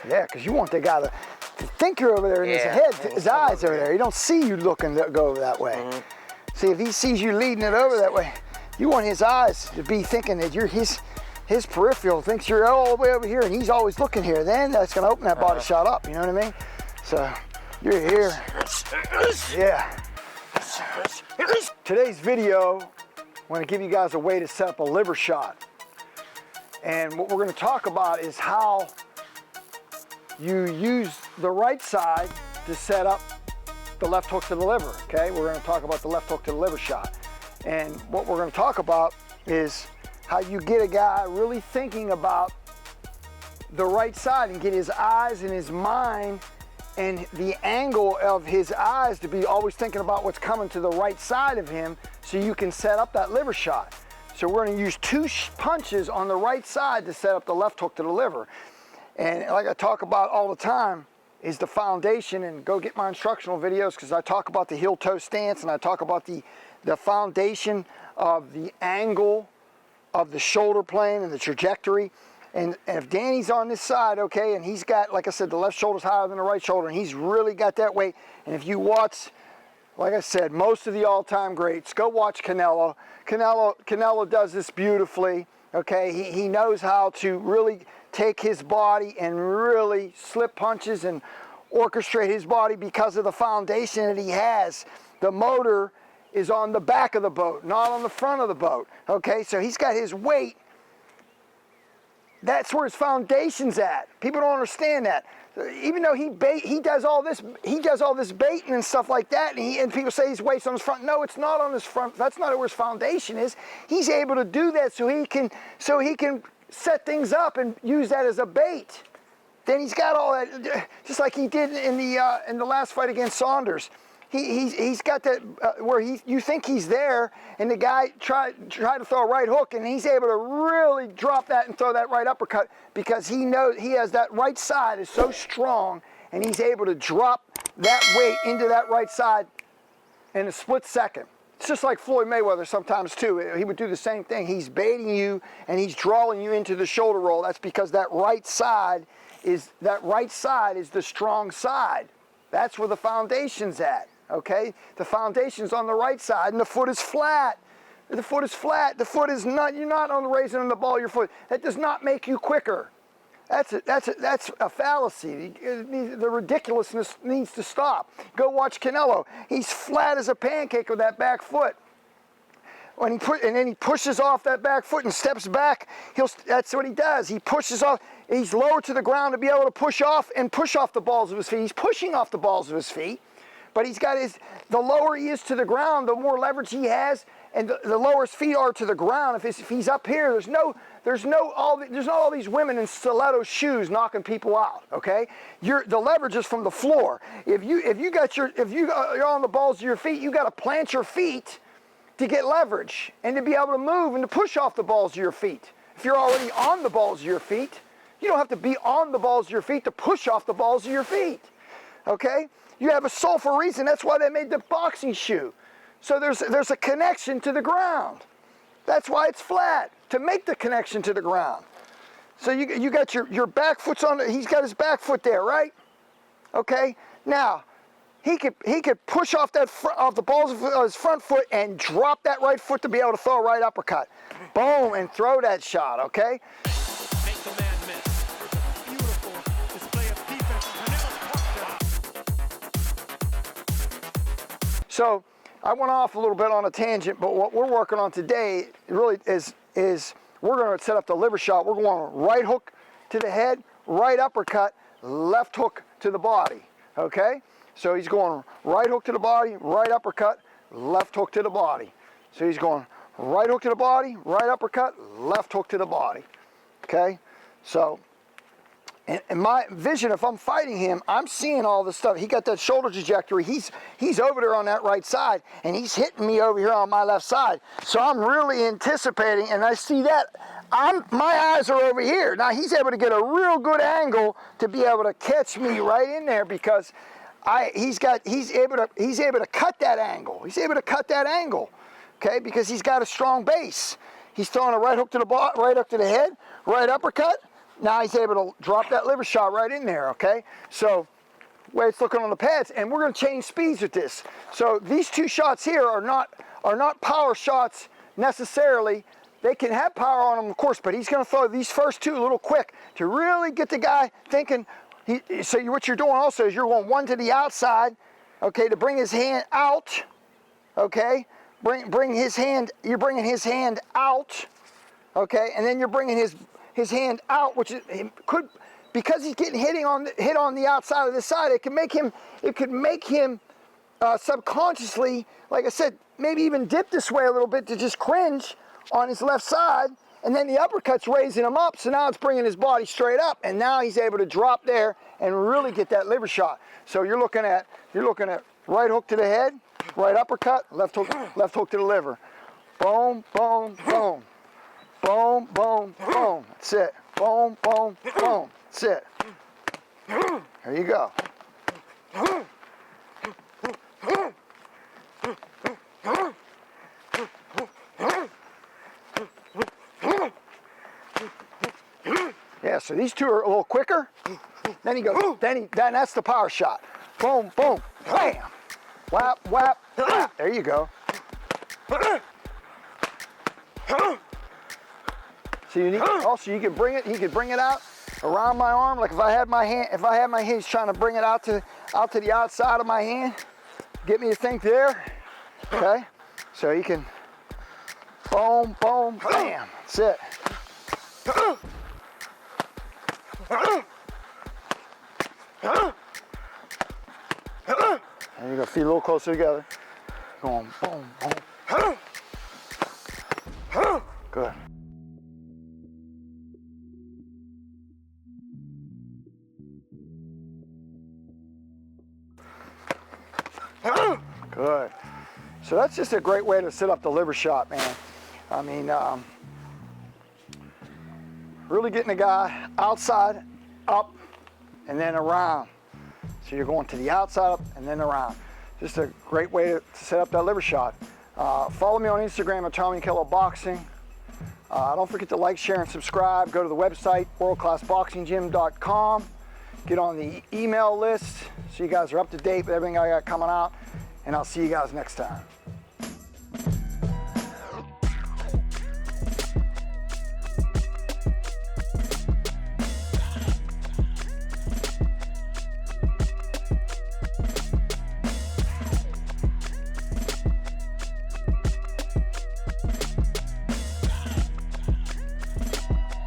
Yeah, because you want the guy to think you're over there in his head, his eyes over there. He don't see you looking to go over that way. See, if he sees you leading it over that way, you want his eyes to be thinking that you're his peripheral thinks you're all the way over here and he's always looking here. Then that's going to open that body shot up, you know what I mean? So you're here. Yeah. Today's video, I want to give you guys a way to set up a liver shot. And what we're going to talk about is how you use the right side to set up the left hook to the liver, okay? We're going to talk about the left hook to the liver shot. And what we're going to talk about is how you get a guy really thinking about the right side and get his eyes and his mind and the angle of his eyes to be always thinking about what's coming to the right side of him so you can set up that liver shot. So we're going to use 2 punches on the right side to set up the left hook to the liver. And like I talk about all the time is the foundation, and go get my instructional videos because I talk about the heel-toe stance and I talk about the foundation of the angle of the shoulder plane and the trajectory. And if Danny's on this side, okay, and he's got, like I said, the left shoulder's higher than the right shoulder, and he's really got that weight. And if you watch, like I said, most of the all-time greats, go watch Canelo. Canelo does this beautifully, okay? He knows how to really take his body and really slip punches and orchestrate his body because of the foundation that he has. The motor is on the back of the boat, not on the front of the boat, okay? So he's got his weight. That's where his foundation's at. People don't understand that. Even though he does all this baiting and stuff like that, and people say his weight's on his front. No, it's not on his front. That's not where his foundation is. He's able to do that so he can set things up and use that as a bait. Then he's got all that, just like he did in the last fight against Saunders. He's got that where you think he's there, and the guy tried to throw a right hook, and he's able to really drop that and throw that right uppercut because he knows he has that right side is so strong, and he's able to drop that weight into that right side in a split second. It's just like Floyd Mayweather sometimes too. He would do the same thing. He's baiting you and he's drawing you into the shoulder roll. That's because that right side is the strong side. That's where the foundation's at. Okay? The foundation's on the right side and the foot is flat. The foot is flat. The foot is not, you're not on raising the ball of your foot. That does not make you quicker. That's a fallacy. The ridiculousness needs to stop. Go watch Canelo. He's flat as a pancake with that back foot. And then he pushes off that back foot and steps back. That's what he does. He pushes off. He's lower to the ground to be able to push off the balls of his feet. He's pushing off the balls of his feet. But he's got the lower he is to the ground, the more leverage he has, and the lower his feet are to the ground. If he's up here, there's not all these women in stiletto shoes knocking people out. Okay, the leverage is from the floor. If you're on the balls of your feet, you got to plant your feet to get leverage and to be able to move and to push off the balls of your feet. If you're already on the balls of your feet, you don't have to be on the balls of your feet to push off the balls of your feet. Okay. You have a soul for a reason. That's why they made the boxing shoe. So there's a connection to the ground. That's why it's flat, to make the connection to the ground. So you got your back foot's on. He's got his back foot there, right? Okay. Now he could push off the balls of his front foot and drop that right foot to be able to throw a right uppercut. Boom, and throw that shot. Okay. Make the man miss. Beautiful display of defense. So I went off a little bit on a tangent, but what we're working on today really is we're going to set up the liver shot. We're going right hook to the head, right uppercut, left hook to the body. Okay? So he's going right hook to the body, right uppercut, left hook to the body. So he's going right hook to the body, right uppercut, left hook to the body. Okay? So in my vision, if I'm fighting him, I'm seeing all this stuff. He got that shoulder trajectory. He's over there on that right side, and he's hitting me over here on my left side. So I'm really anticipating, and I see that. My eyes are over here. Now he's able to get a real good angle to be able to catch me right in there because he's able to cut that angle. He's able to cut that angle, okay? Because he's got a strong base. He's throwing a right hook to the right hook to the head, right uppercut. Now he's able to drop that liver shot right in there, okay? So, way it's looking on the pads, and we're gonna change speeds with this. So these two shots here are not power shots necessarily. They can have power on them, of course, but he's gonna throw these first two a little quick to really get the guy thinking. What you're doing also is you're going one to the outside, okay, to bring his hand out, okay? Bring his hand, you're bringing his hand out, okay, and then you're bringing his hand out, which could, because he's getting hit on the outside of this side, it could make him subconsciously, like I said, maybe even dip this way a little bit to just cringe on his left side, and then the uppercut's raising him up, so now it's bringing his body straight up, and now he's able to drop there and really get that liver shot. So you're looking at right hook to the head, right uppercut, left hook to the liver. Boom, boom, boom. Boom, boom, boom. That's it. Boom, boom, boom. That's it. There you go. Yeah, so these two are a little quicker. Then he goes, then that's the power shot. Boom, boom, bam. Whap, whap, whap. There you go. So you need, also you can bring it. He could bring it out around my arm. Like if I had my hand, he's trying to bring it out to the outside of my hand. Get me to think there. Okay. So you can. Boom, boom, bam. That's it. And you're gonna feet a little closer together. Going boom, boom. Good. Good. So that's just a great way to set up the liver shot, man. I mean, really getting the guy outside, up, and then around. So you're going to the outside, up, and then around. Just a great way to set up that liver shot. Follow me on Instagram at Yankello Boxing. Don't forget to like, share, and subscribe. Go to the website, worldclassboxinggym.com. Get on the email list so you guys are up to date with everything I got coming out. And I'll see you guys next time.